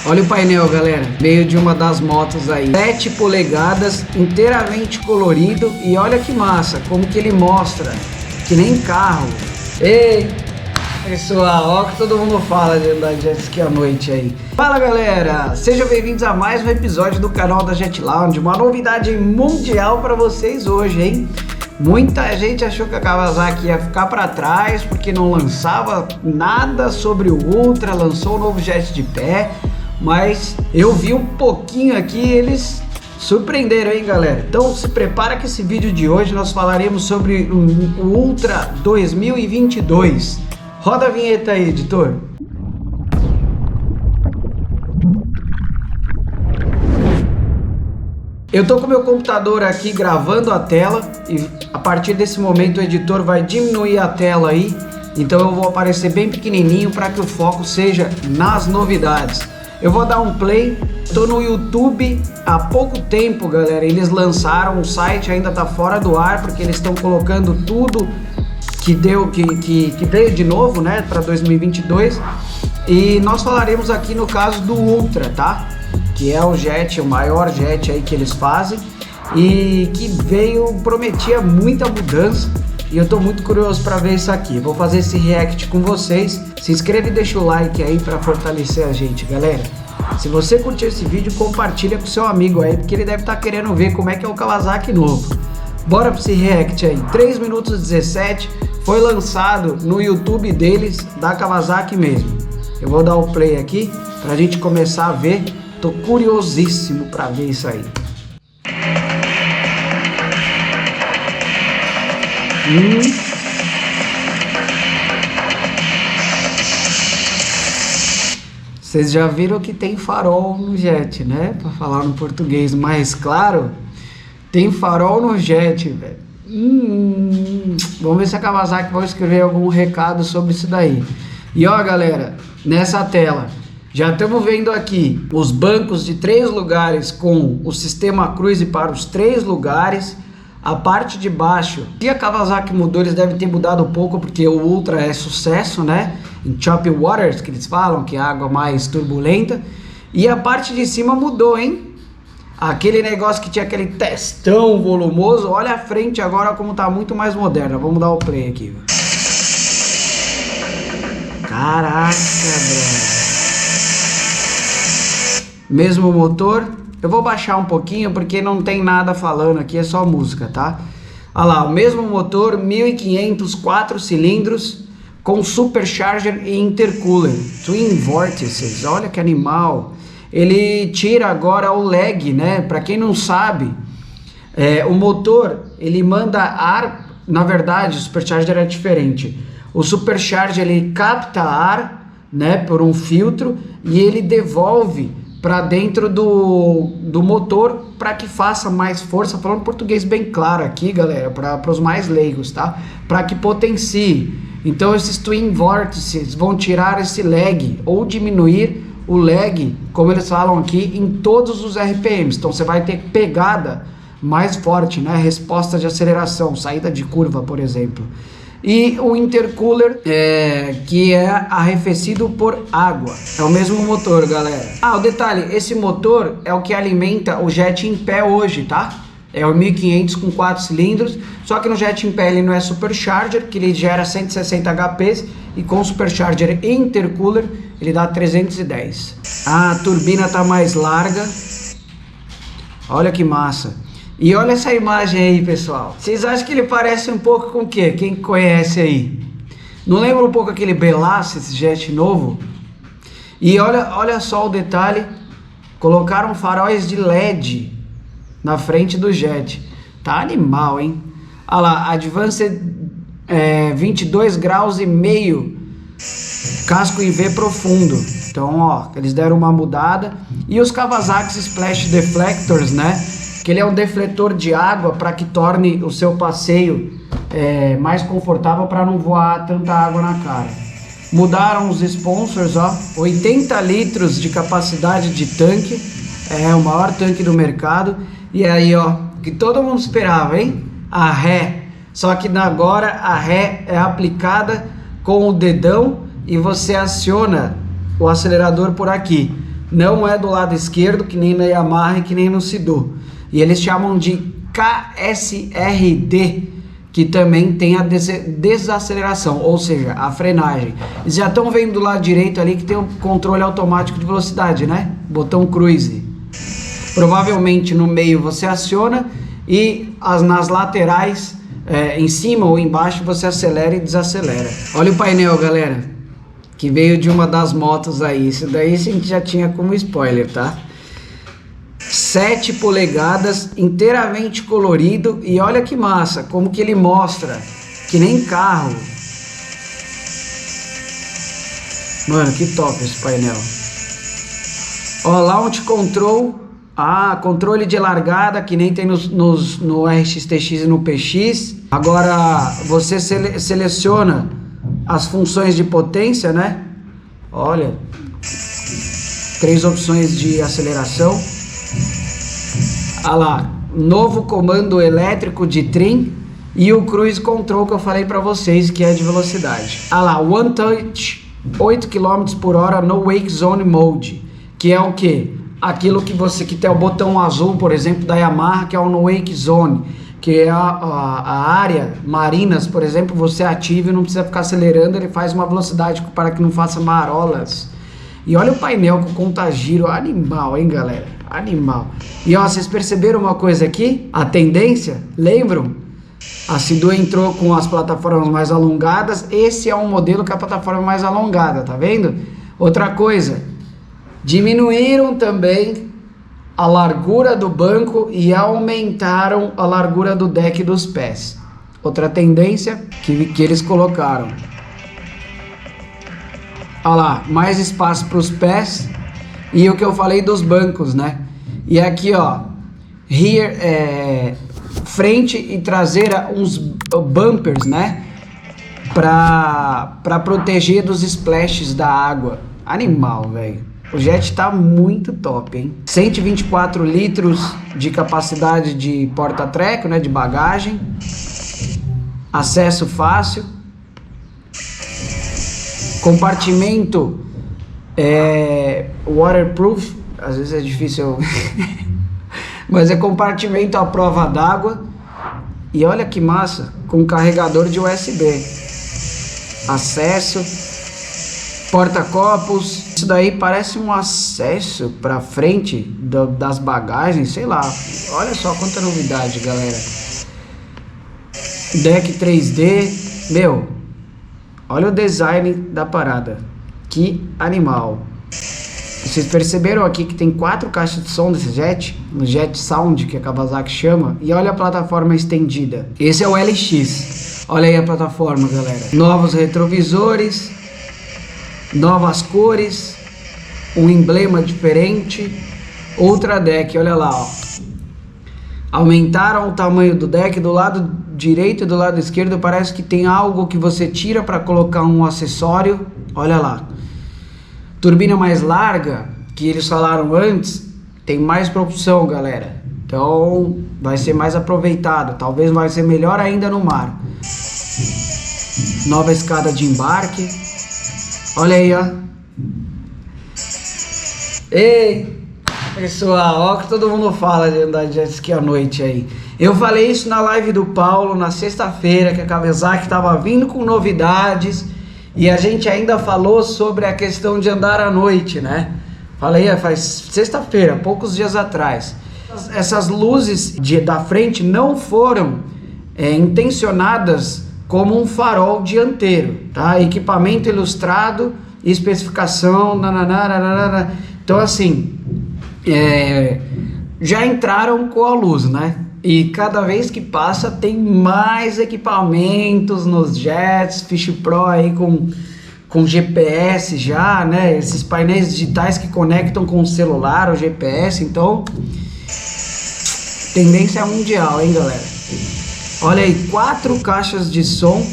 Olha o painel, galera, meio de uma das motos aí, 7 polegadas, inteiramente colorido, e olha que massa, como que ele mostra, que nem carro. Ei, pessoal, olha o que todo mundo fala de andar de jet ski à noite aí. Fala, galera, sejam bem-vindos a mais um episódio do canal da Jet Lounge, uma novidade mundial para vocês hoje, hein? Muita gente achou que a Kawasaki ia ficar para trás porque não lançava nada sobre o Ultra, lançou um novo jet de pé, mas eu vi um pouquinho aqui, eles surpreenderam, hein, galera? Então se prepara que esse vídeo de hoje nós falaremos sobre o Ultra 2022. Roda a vinheta aí, editor. Eu tô com meu computador aqui gravando a tela e a partir desse momento o editor vai diminuir a tela aí, então eu vou aparecer bem pequenininho para que o foco seja nas novidades. Eu vou dar um play, tô no YouTube há pouco tempo, galera, eles lançaram, o site ainda tá fora do ar porque eles estão colocando tudo que veio de novo, né, para 2022, e nós falaremos aqui no caso do Ultra, tá? Que é o jet, o maior jet aí que eles fazem e que prometia muita mudança, e eu tô muito curioso para ver isso aqui. Vou fazer esse react com vocês. Se inscreve e deixa o like aí para fortalecer a gente, galera. Se você curtiu esse vídeo, compartilha com seu amigo aí, porque ele deve estar querendo ver como é que é o Kawasaki novo. Bora para esse react aí, 3 minutos e 17, foi lançado no YouTube deles, da Kawasaki mesmo. Eu vou dar o play aqui pra gente começar a ver. Tô curiosíssimo para ver isso aí. Vocês já viram que tem farol no jet, né? Para falar no português mais claro, tem farol no jet, velho. Vamos ver se a Kawasaki vai escrever algum recado sobre isso daí. E ó, galera, nessa tela já estamos vendo aqui os bancos de 3 lugares com o sistema cruise para os 3 lugares. A parte de baixo, se a Kawasaki mudou, eles devem ter mudado um pouco, porque o Ultra é sucesso, né? Em choppy waters, que eles falam, que é a água mais turbulenta. E a parte de cima mudou, hein? Aquele negócio que tinha aquele testão volumoso, olha a frente agora como tá muito mais moderna. Vamos dar o play aqui. Caraca, velho. Mesmo motor. Eu vou baixar um pouquinho porque não tem nada falando aqui, é só música, tá? Olha lá, o mesmo motor, 1500, 4 cilindros, com supercharger e intercooler, twin vortices, olha que animal. Ele tira agora o lag, né? Para quem não sabe, o motor, ele manda ar, na verdade o supercharger é diferente. O supercharger, ele capta ar, né, por um filtro, e ele devolve para dentro do motor para que faça mais força, falando português bem claro aqui, galera, para os mais leigos, tá? Para que potencie. Então esses twin vortices vão tirar esse lag ou diminuir o lag, como eles falam aqui, em todos os RPMs. Então você vai ter pegada mais forte, né? Resposta de aceleração, saída de curva, por exemplo. E o intercooler, que é arrefecido por água. É o mesmo motor, galera. O detalhe, esse motor é o que alimenta o jet em pé hoje, tá? É o 1500 com 4 cilindros, só que no jet em pé ele não é supercharger, que ele gera 160 HPs, e com supercharger e intercooler ele dá 310. A turbina tá mais larga. Olha que massa. E olha essa imagem aí, pessoal. Vocês acham que ele parece um pouco com o quê? Quem conhece aí? Não lembra um pouco aquele Belace, esse jet novo? E olha só o detalhe. Colocaram faróis de LED na frente do jet. Tá animal, hein? Olha lá, Advanced 22 graus e meio. Casco em V profundo. Então, ó, eles deram uma mudada. E os Kawasaki Splash Deflectors, né? Que ele é um defletor de água para que torne o seu passeio mais confortável, para não voar tanta água na cara. Mudaram os sponsors, ó, 80 litros de capacidade de tanque, é o maior tanque do mercado. E aí, ó, que todo mundo esperava, hein? A ré, só que agora a ré é aplicada com o dedão e você aciona o acelerador por aqui. não é do lado esquerdo, que nem na Yamaha e que nem no Sidu. E eles chamam de KSRD, que também tem a desaceleração, ou seja, a frenagem. Eles já estão vendo do lado direito ali que tem o controle automático de velocidade, né? Botão cruise. Provavelmente no meio você aciona e nas laterais, em cima ou embaixo, você acelera e desacelera. Olha o painel, galera, que veio de uma das motos aí. Isso daí a gente já tinha como spoiler, tá? 7 polegadas, inteiramente colorido, e olha que massa, como que ele mostra, que nem carro. Mano, que top esse painel. Ó, Launch Control, controle de largada, que nem tem no RXTX e no PX. Agora você seleciona as funções de potência, né? Olha, 3 opções de aceleração. Ah lá, novo comando elétrico de trim e o Cruise Control que eu falei para vocês, que é de velocidade. Ah lá, One Touch, 8 km por hora no Wake Zone Mode, que é o que? Aquilo que tem o botão azul, por exemplo, da Yamaha, que é o no Wake Zone, que é a área marinas, por exemplo, você ativa e não precisa ficar acelerando, ele faz uma velocidade para que não faça marolas. E olha o painel com contagiro, animal, hein, galera? Animal. E ó, vocês perceberam uma coisa aqui? A tendência, lembram? A Sidu entrou com as plataformas mais alongadas. Esse é um modelo com a plataforma mais alongada, tá vendo? Outra coisa, diminuíram também a largura do banco e aumentaram a largura do deck dos pés. Outra tendência que eles colocaram. Olha lá, mais espaço para os pés. E o que eu falei dos bancos, né? E aqui, ó, frente e traseira, uns bumpers, né? Pra proteger dos splashes da água. Animal, velho. O Jet tá muito top, hein? 124 litros de capacidade de porta-treco, né? De bagagem. Acesso fácil. Compartimento waterproof, às vezes é difícil mas é compartimento à prova d'água. E olha que massa, com carregador de USB, acesso, porta-copos. Isso daí parece um acesso para frente das bagagens, sei lá. Olha só quanta novidade, galera. Deck 3D, meu, olha o design da parada. Que animal. Vocês perceberam aqui que tem 4 caixas de som desse Jet, no Jet Sound, que a Kawasaki chama, e olha a plataforma estendida. Esse é o LX. Olha aí a plataforma, galera. Novos retrovisores, novas cores, um emblema diferente, outra deck, olha lá, ó. Aumentaram o tamanho do deck do lado direito e do lado esquerdo, parece que tem algo que você tira para colocar um acessório, olha lá. Turbina mais larga, que eles falaram antes, tem mais propulsão, galera. Então vai ser mais aproveitado, talvez vai ser melhor ainda no mar. Nova escada de embarque. Olha aí, ó. Ei, pessoal, ó, que todo mundo fala de andar de jet ski à noite aí. Eu falei isso na live do Paulo na sexta-feira, que a Kawasaki estava vindo com novidades. E a gente ainda falou sobre a questão de andar à noite, né? Falei, faz sexta-feira, poucos dias atrás. Essas luzes da frente não foram intencionadas como um farol dianteiro, tá? Equipamento ilustrado, especificação, nananana. Então assim, já entraram com a luz, né? E cada vez que passa tem mais equipamentos nos jets, Fish Pro aí com GPS já, né? Esses painéis digitais que conectam com o celular, o GPS, então tendência mundial, hein, galera? Olha aí, 4 caixas de som.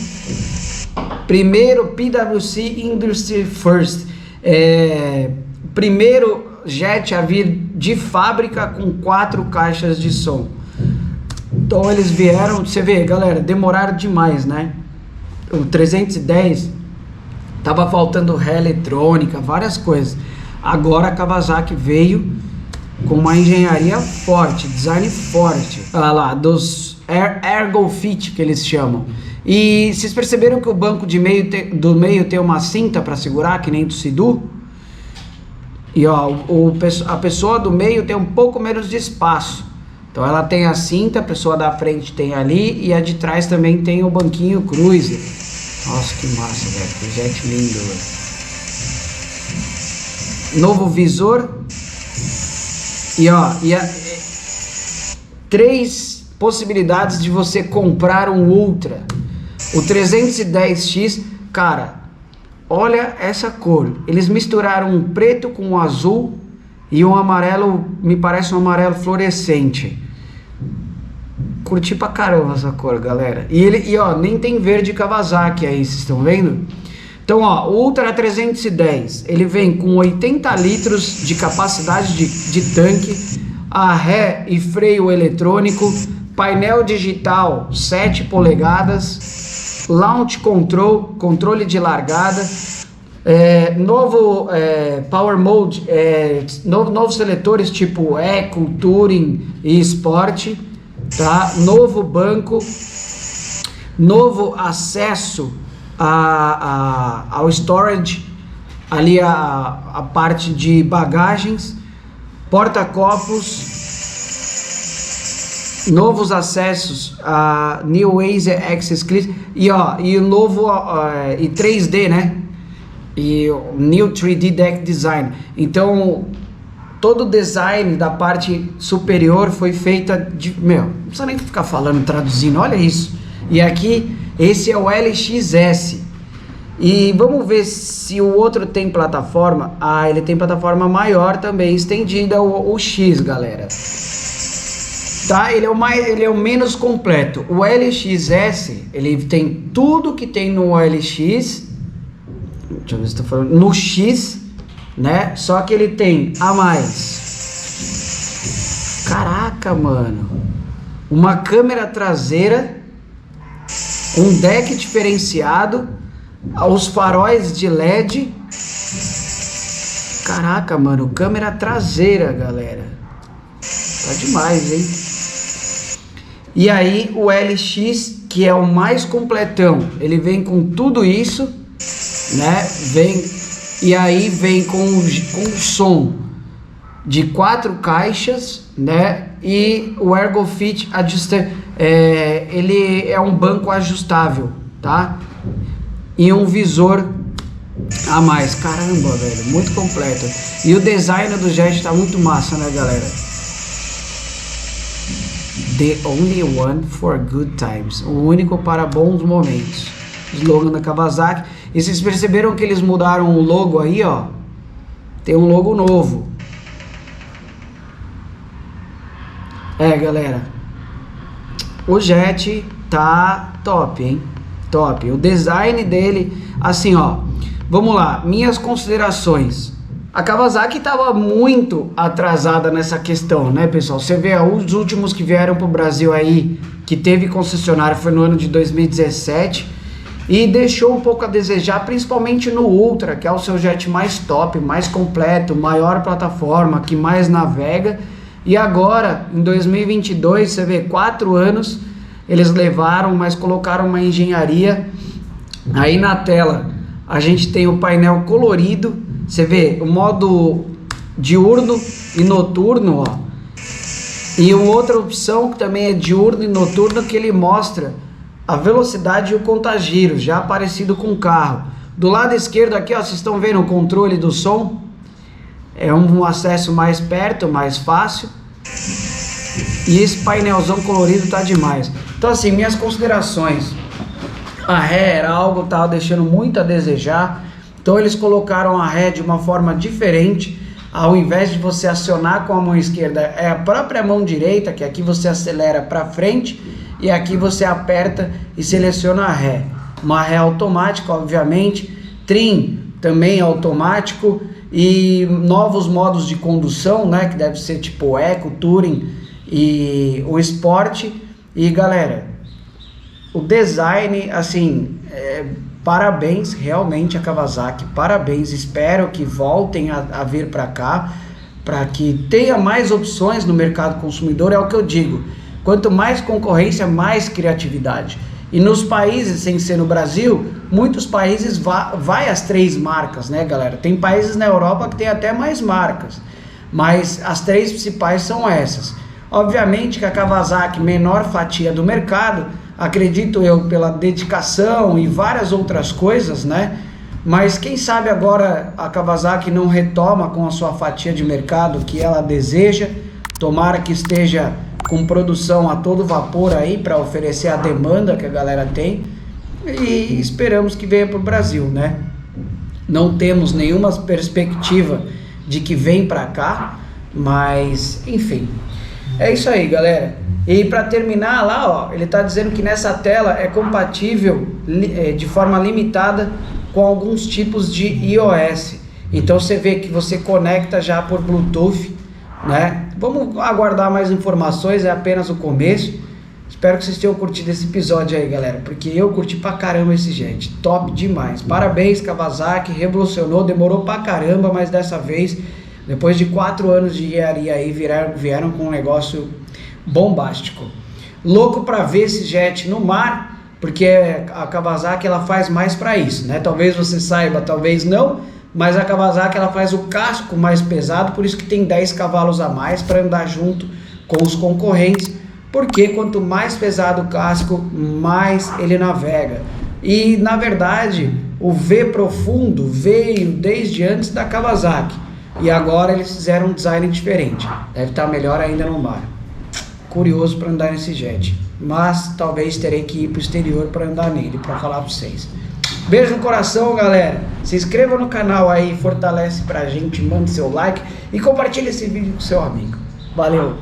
Primeiro PWC Industry First. Primeiro jet a vir de fábrica com 4 caixas de som. Então eles vieram, você vê, galera, demoraram demais, né? O 310 tava faltando ré eletrônica, várias coisas. Agora a Kawasaki veio com uma engenharia forte, design forte, olha lá, dos Ergo Fit que eles chamam. E vocês perceberam que o banco do meio tem uma cinta para segurar, que nem do Sidu? E ó, a pessoa do meio tem um pouco menos de espaço. Então ela tem a cinta, a pessoa da frente tem ali, e a de trás também tem o banquinho cruiser. Nossa, que massa, velho, que jet lindo, velho. Novo visor. E ó, três possibilidades de você comprar um Ultra. O 310X, cara, olha essa cor. Eles misturaram um preto com um azul e um amarelo, me parece um amarelo fluorescente. Curti pra caramba essa cor, galera. E ó, nem tem verde Kawasaki aí, vocês estão vendo? Então, ó, o Ultra 310, ele vem com 80 litros de capacidade de tanque, a ré e freio eletrônico, painel digital 7 polegadas, launch control, controle de largada, novo Power Mode, novos seletores tipo Eco, Touring e Sport, tá? Novo banco, novo acesso ao storage, ali a parte de bagagens, porta-copos, novos acessos a New Waze Access Clip e o novo e 3D, né? E o New 3D Deck Design. Então todo o design da parte superior foi feita não precisa nem ficar falando, traduzindo, olha isso. E aqui esse é o LXS. E vamos ver se o outro tem plataforma. Ele tem plataforma maior também, estendida, o X, galera. Tá? Ele é o menos completo. O LXS, ele tem tudo que tem no LX. Deixa eu ver se tô falando. No X, né? Só que ele tem a mais. Caraca, mano. Uma câmera traseira, um deck diferenciado, os faróis de LED. Caraca, mano, câmera traseira, galera. Tá demais, hein? E aí o LX, que é o mais completão, ele vem com tudo isso, né? E aí vem com som de 4 caixas, né? E o Ergo Fit ele é um banco ajustável, tá? E um visor a mais. Caramba, velho, muito completo. E o design do Jet tá muito massa, né, galera? The only one for good times. O único para bons momentos. Slogan da Kawasaki. E vocês perceberam que eles mudaram o logo aí, ó? Tem um logo novo. Galera, o Jet tá top, hein? Top. O design dele, assim, ó. Vamos lá, minhas considerações. A Kawasaki estava muito atrasada nessa questão, né, pessoal? Você vê, os últimos que vieram pro Brasil aí, que teve concessionário, foi no ano de 2017 e deixou um pouco a desejar, principalmente no Ultra, que é o seu jet mais top, mais completo, maior plataforma, que mais navega. E agora, em 2022, você vê, 4 anos, eles levaram, mas colocaram uma engenharia. Aí na tela, a gente tem o painel colorido, você vê o modo diurno e noturno, ó. E uma outra opção que também é diurno e noturno, que ele mostra a velocidade e o contagiros, já parecido com o carro. Do lado esquerdo aqui, ó, vocês estão vendo o controle do som? É um acesso mais perto, mais fácil. E esse painelzão colorido tá demais. Então assim, minhas considerações. A ré era algo que tava deixando muito a desejar. Então eles colocaram a ré de uma forma diferente. Ao invés de você acionar com a mão esquerda, é a própria mão direita, que aqui você acelera para frente e aqui você aperta e seleciona a ré. Uma ré automática, obviamente. Trim também automático. E novos modos de condução, né, que deve ser tipo o Eco, Touring e o Sport. E galera, o design, assim, parabéns realmente a Kawasaki, parabéns, espero que voltem a vir para cá, para que tenha mais opções no mercado consumidor. É o que eu digo, quanto mais concorrência, mais criatividade. E nos países, sem ser no Brasil, muitos países vai as 3 marcas, né, galera? Tem países na Europa que tem até mais marcas, mas as 3 principais são essas. Obviamente que a Kawasaki, menor fatia do mercado, acredito eu, pela dedicação e várias outras coisas, né? Mas quem sabe agora a Kawasaki não retoma com a sua fatia de mercado que ela deseja. Tomara que esteja com produção a todo vapor aí para oferecer a demanda que a galera tem, e esperamos que venha para o Brasil, né? Não temos nenhuma perspectiva de que vem para cá, mas enfim, é isso aí, galera. E para terminar lá, ó, ele está dizendo que nessa tela é compatível de forma limitada com alguns tipos de iOS. Então você vê que você conecta já por Bluetooth, né? Vamos aguardar mais informações, é apenas o começo. Espero que vocês tenham curtido esse episódio aí, galera, porque eu curti pra caramba esse jet, top demais. Parabéns, Kawasaki, revolucionou, demorou pra caramba, mas dessa vez, depois de 4 anos de engenharia aí, vieram com um negócio bombástico. Louco pra ver esse jet no mar, porque a Kawasaki ela faz mais pra isso, né? Talvez você saiba, talvez não, mas a Kawasaki ela faz o casco mais pesado, por isso que tem 10 cavalos a mais para andar junto com os concorrentes, porque quanto mais pesado o casco, mais ele navega. E na verdade o V profundo veio desde antes da Kawasaki, e agora eles fizeram um design diferente, deve estar melhor ainda no mar. Curioso para andar nesse jet, mas talvez terei que ir para o exterior para andar nele, para falar para vocês. Beijo no coração, galera. Se inscreva no canal aí, fortalece pra gente, manda seu like e compartilha esse vídeo com seu amigo. Valeu!